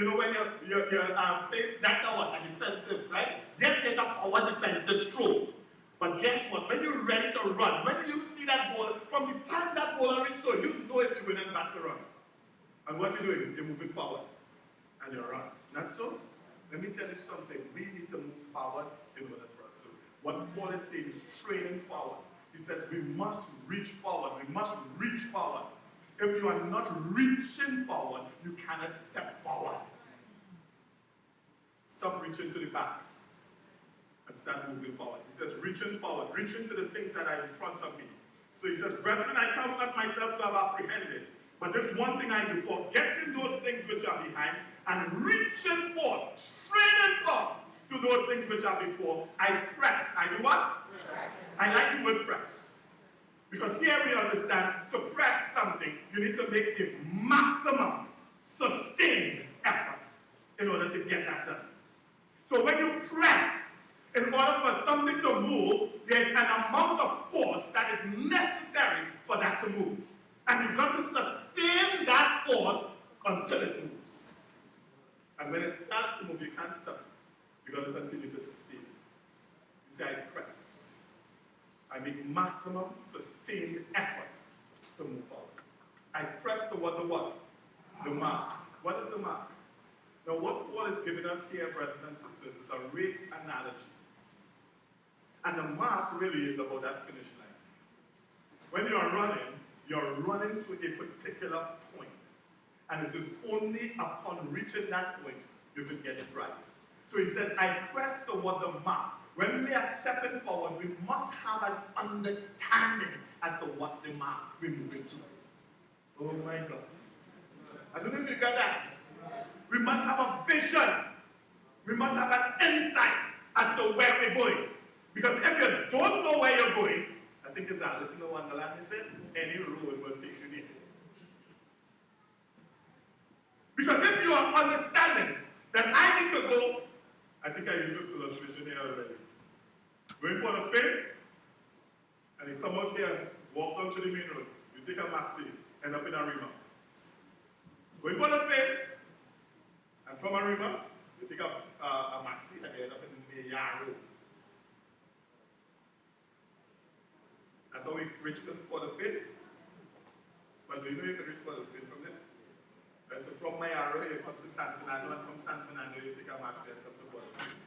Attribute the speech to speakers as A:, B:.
A: you know, when you're playing, that's a defensive, right? Yes, there's a forward defensive stroke. But guess what? When you're ready to run, when you see that ball, from the time that ball reaches so you know if you're going back to run. And what you're doing, you're moving forward. And you're run. Not so? Let me tell you something. We need to move forward in order for us to. What Paul is saying is training forward. He says we must reach forward. We must reach forward. If you are not reaching forward, you cannot step forward. Stop reaching to the back and start moving forward. He says reaching forward, reaching to the things that are in front of me. So he says, brethren, I count not myself to have apprehended, but this one thing I do, forgetting those things which are behind, and reaching forth, straining forth to those things which are before, I press. I do what? Press. I like the word press. Because here we understand, to press something, you need to make the maximum sustained effort in order to get that done. So when you press, in order for something to move, there's an amount of force that is necessary for that to move. And you've got to sustain that force until it moves. And when it starts to move, you can't stop. You've got to continue to sustain it. You say, I press. I make maximum sustained effort to move forward. I press toward the what? The mark. What is the mark? Now what Paul is giving us here, brothers and sisters, is a race analogy. And the mark really is about that finish line. When you're running to a particular point. And it is only upon reaching that point you can get it right. So he says, I press toward the mark. When we are stepping forward, we must have an understanding as to what's the mark we're moving to. Oh my God. I don't know if you got that. We must have a vision. We must have an insight as to where we're going. Because if you don't know where you're going, I think it's Alice in Wonderland, they said, any road will take you there. Because if you are understanding that I need to go, I think I used this illustration here already. Going for a Spain, and you come out here, walk down to the main road, you take a maxi, end up in Arima. Going for a Spain, and from Arima, you take a maxi, and you end up in the Yard Road. That's how we reach the Port of Spain. But do you know you can reach Port of Spain from there? Right, so from my arrow, you come to San Fernando, and from San Fernando, you take a maxi and come to Port of Spain.